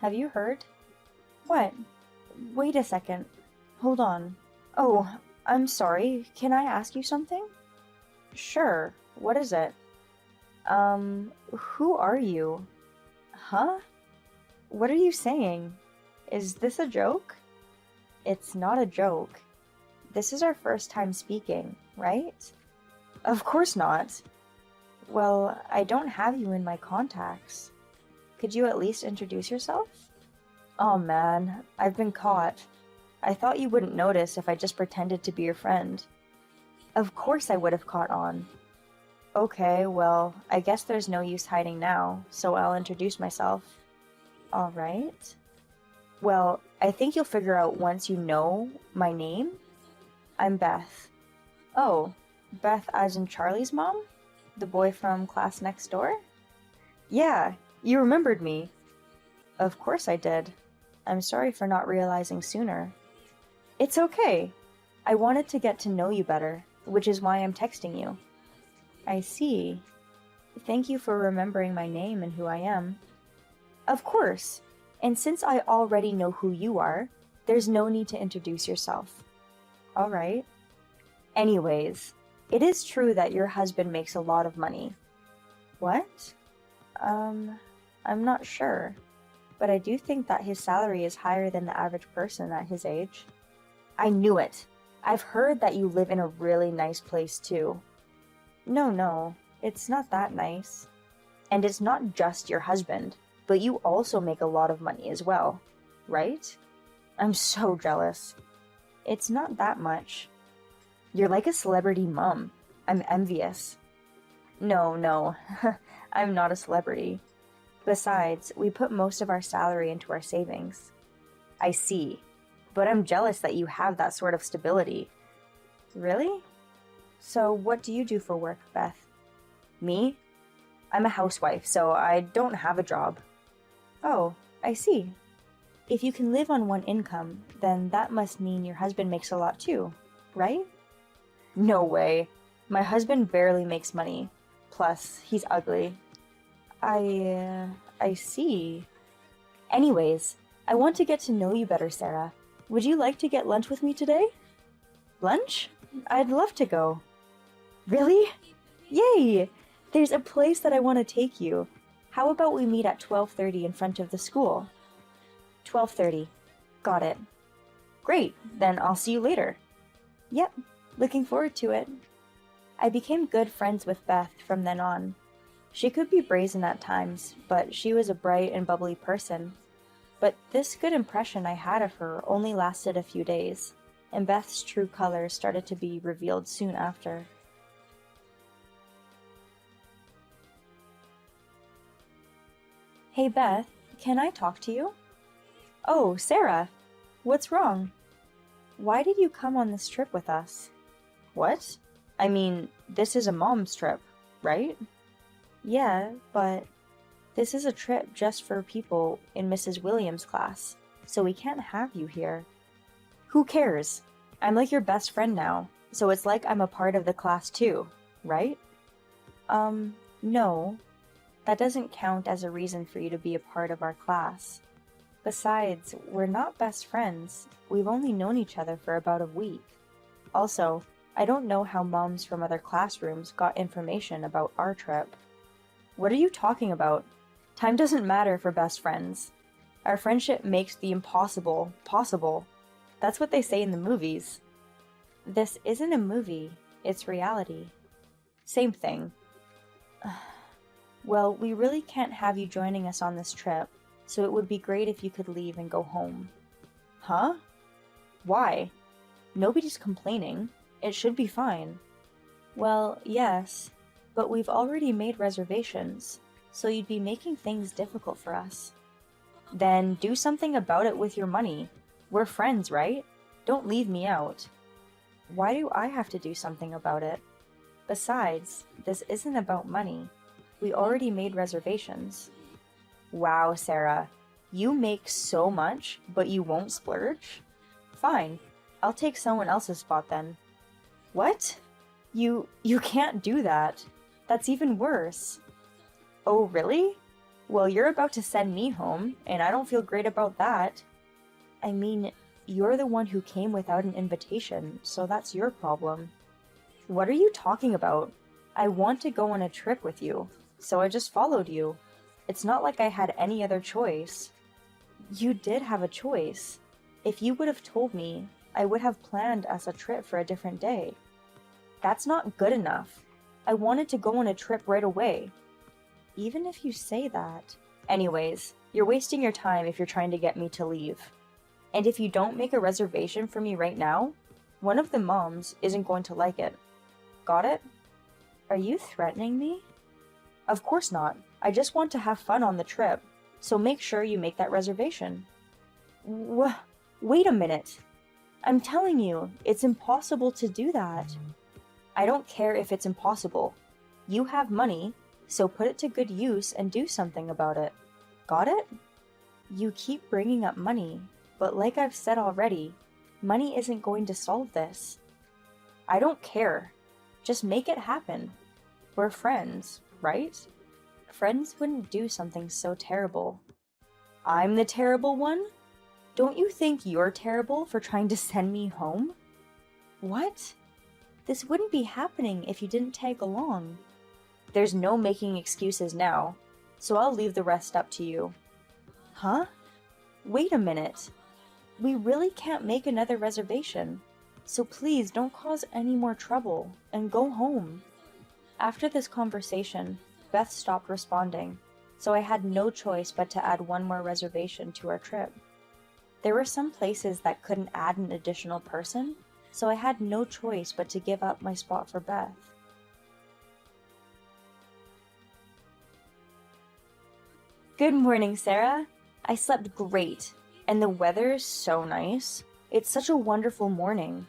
Have you heard? What? Wait a second. Hold on. Oh, I'm sorry. Can I ask you something? Sure. What is it? Who are you? Huh? What are you saying? Is this a joke? It's not a joke. This is our first time speaking, right? Of course not. Well, I don't have you in my contacts. Could you at least introduce yourself? Oh man, I've been caught. I thought you wouldn't notice if I just pretended to be your friend. Of course I would have caught on. Okay, well, I guess there's no use hiding now, so I'll introduce myself. Alright. Well, I think you'll figure out once you know my name. I'm Beth. Oh, Beth as in Charlie's mom? The boy from class next door? Yeah, you remembered me. Of course I did. I'm sorry for not realizing sooner. It's okay. I wanted to get to know you better, which is why I'm texting you. I see. Thank you for remembering my name and who I am. Of course. And since I already know who you are, there's no need to introduce yourself. All right. Anyways, it is true that your husband makes a lot of money. What? I'm not sure, but I do think that his salary is higher than the average person at his age. I knew it. I've heard that you live in a really nice place too. No, it's not that nice. And it's not just your husband, but you also make a lot of money as well, right? I'm so jealous. It's not that much. You're like a celebrity mom. I'm envious. No, I'm not a celebrity. Besides, we put most of our salary into our savings. I see, but I'm jealous that you have that sort of stability. Really? So what do you do for work, Beth? Me? I'm a housewife, so I don't have a job. Oh, I see. If you can live on one income, then that must mean your husband makes a lot too, right? No way. My husband barely makes money. Plus, he's ugly. I see. Anyways, I want to get to know you better, Sarah. Would you like to get lunch with me today? Lunch? I'd love to go. Really? Yay! There's a place that I want to take you. How about we meet at 12:30 in front of the school? 12:30. Got it. Great, then I'll see you later. Yep, looking forward to it. I became good friends with Beth from then on. She could be brazen at times, but she was a bright and bubbly person. But this good impression I had of her only lasted a few days, and Beth's true colors started to be revealed soon after. Hey Beth, can I talk to you? Oh, Sarah! What's wrong? Why did you come on this trip with us? What? I mean, this is a mom's trip, right? Yeah, but this is a trip just for people in Mrs. Williams' class, so we can't have you here. Who cares? I'm like your best friend now, so it's like I'm a part of the class too, right? No. That doesn't count as a reason for you to be a part of our class. Besides, we're not best friends. We've only known each other for about a week. Also, I don't know how moms from other classrooms got information about our trip. What are you talking about? Time doesn't matter for best friends. Our friendship makes the impossible possible. That's what they say in the movies. This isn't a movie, it's reality. Same thing. Well, we really can't have you joining us on this trip, so it would be great if you could leave and go home. Huh? Why? Nobody's complaining. It should be fine. Well, yes, but we've already made reservations, so you'd be making things difficult for us. Then do something about it with your money. We're friends, right? Don't leave me out. Why do I have to do something about it? Besides, this isn't about money. We already made reservations. Wow, Sarah. You make so much, but you won't splurge? Fine. I'll take someone else's spot then. What? You can't do that. That's even worse. Oh, really? Well, you're about to send me home, and I don't feel great about that. I mean, you're the one who came without an invitation, so that's your problem. What are you talking about? I want to go on a trip with you, so I just followed you. It's not like I had any other choice. You did have a choice. If you would have told me, I would have planned us a trip for a different day. That's not good enough. I wanted to go on a trip right away. Even if you say that. Anyways, you're wasting your time if you're trying to get me to leave. And if you don't make a reservation for me right now, one of the moms isn't going to like it. Got it? Are you threatening me? Of course not. I just want to have fun on the trip, so make sure you make that reservation. Wait a minute. I'm telling you, it's impossible to do that. I don't care if it's impossible. You have money, so put it to good use and do something about it. Got it? You keep bringing up money, but like I've said already, money isn't going to solve this. I don't care. Just make it happen. We're friends, right? Friends wouldn't do something so terrible. I'm the terrible one? Don't you think you're terrible for trying to send me home? What? This wouldn't be happening if you didn't tag along. There's no making excuses now, so I'll leave the rest up to you. Huh? Wait a minute. We really can't make another reservation, so please don't cause any more trouble and go home. After this conversation, Beth stopped responding, so I had no choice but to add one more reservation to our trip. There were some places that couldn't add an additional person, so I had no choice but to give up my spot for Beth. Good morning, Sarah. I slept great, and the weather is so nice. It's such a wonderful morning.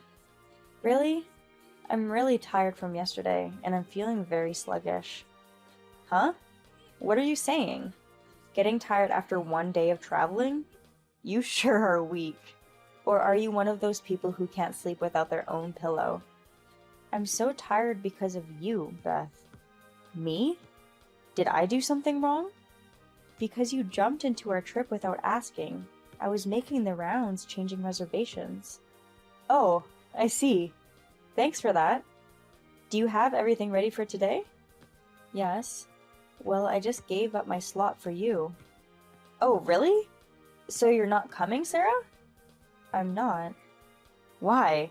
Really? I'm really tired from yesterday, and I'm feeling very sluggish. Huh? What are you saying? Getting tired after one day of traveling? You sure are weak. Or are you one of those people who can't sleep without their own pillow? I'm so tired because of you, Beth. Me? Did I do something wrong? Because you jumped into our trip without asking. I was making the rounds, changing reservations. Oh, I see. Thanks for that. Do you have everything ready for today? Yes. Well, I just gave up my slot for you. Oh, really? So you're not coming, Sarah? I'm not. Why?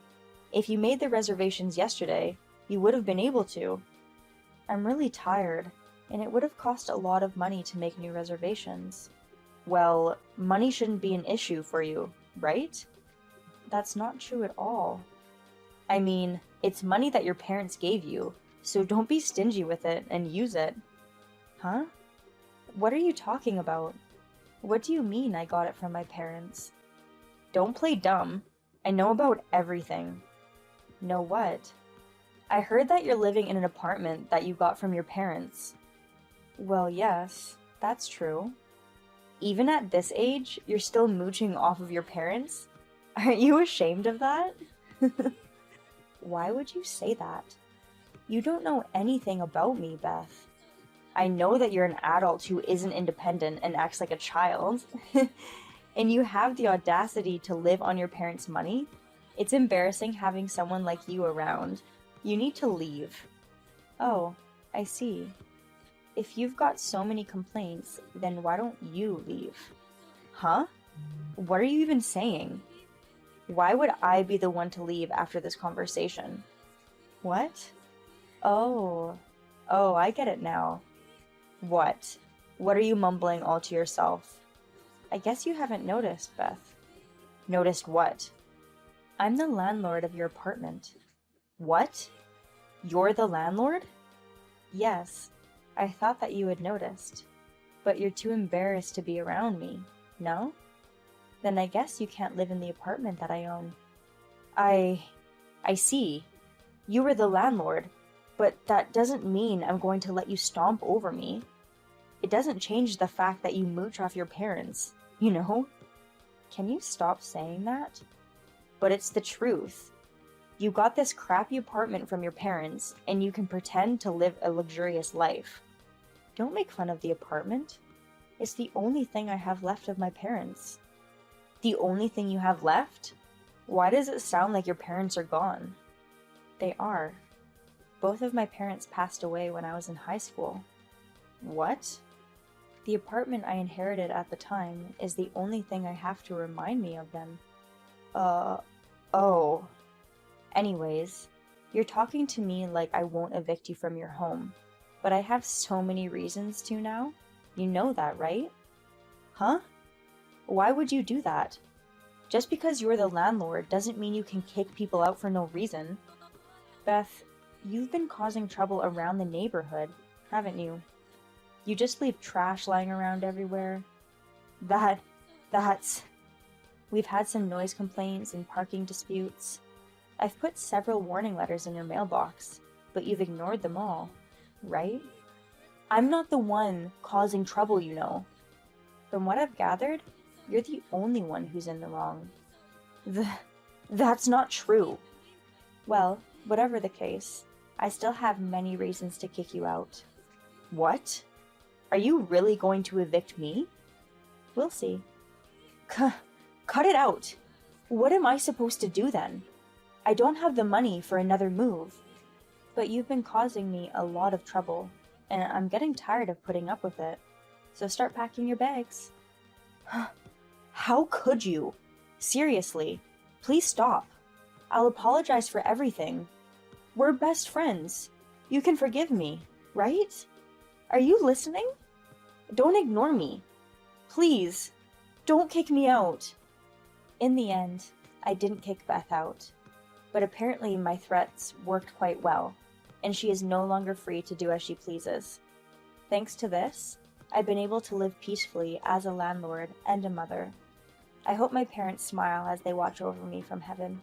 If you made the reservations yesterday, you would have been able to. I'm really tired, and it would have cost a lot of money to make new reservations. Well, money shouldn't be an issue for you, right? That's not true at all. I mean, it's money that your parents gave you, so don't be stingy with it and use it. Huh? What are you talking about? What do you mean I got it from my parents? Don't play dumb. I know about everything. Know what? I heard that you're living in an apartment that you got from your parents. Well, yes, that's true. Even at this age, you're still mooching off of your parents? Aren't you ashamed of that? Why would you say that? You don't know anything about me, Beth. I know that you're an adult who isn't independent and acts like a child. And you have the audacity to live on your parents' money? It's embarrassing having someone like you around. You need to leave. Oh, I see. If you've got so many complaints, then why don't you leave? Huh? What are you even saying? Why would I be the one to leave after this conversation? What? Oh, I get it now. What? What are you mumbling all to yourself? I guess you haven't noticed, Beth. Noticed what? I'm the landlord of your apartment. What? You're the landlord? Yes, I thought that you had noticed. But you're too embarrassed to be around me, no? Then I guess you can't live in the apartment that I own. I see. You were the landlord, but that doesn't mean I'm going to let you stomp over me. It doesn't change the fact that you mooch off your parents, you know? Can you stop saying that? But it's the truth. You got this crappy apartment from your parents, and you can pretend to live a luxurious life. Don't make fun of the apartment. It's the only thing I have left of my parents. The only thing you have left? Why does it sound like your parents are gone? They are. Both of my parents passed away when I was in high school. What? The apartment I inherited at the time is the only thing I have to remind me of them. Oh. Anyways, you're talking to me like I won't evict you from your home, but I have so many reasons to now. You know that, right? Huh? Why would you do that? Just because you're the landlord doesn't mean you can kick people out for no reason. Beth, you've been causing trouble around the neighborhood, haven't you? You just leave trash lying around everywhere. That's... We've had some noise complaints and parking disputes. I've put several warning letters in your mailbox, but you've ignored them all, right? I'm not the one causing trouble, you know. From what I've gathered, you're the only one who's in the wrong. That's not true. Well, whatever the case, I still have many reasons to kick you out. What? Are you really going to evict me? We'll see. Cut it out. What am I supposed to do then? I don't have the money for another move. But you've been causing me a lot of trouble, and I'm getting tired of putting up with it. So start packing your bags. How could you? Seriously, please stop. I'll apologize for everything. We're best friends. You can forgive me, right? Are you listening? Don't ignore me. Please, don't kick me out. In the end, I didn't kick Beth out, but apparently my threats worked quite well, and she is no longer free to do as she pleases. Thanks to this, I've been able to live peacefully as a landlord and a mother. I hope my parents smile as they watch over me from heaven.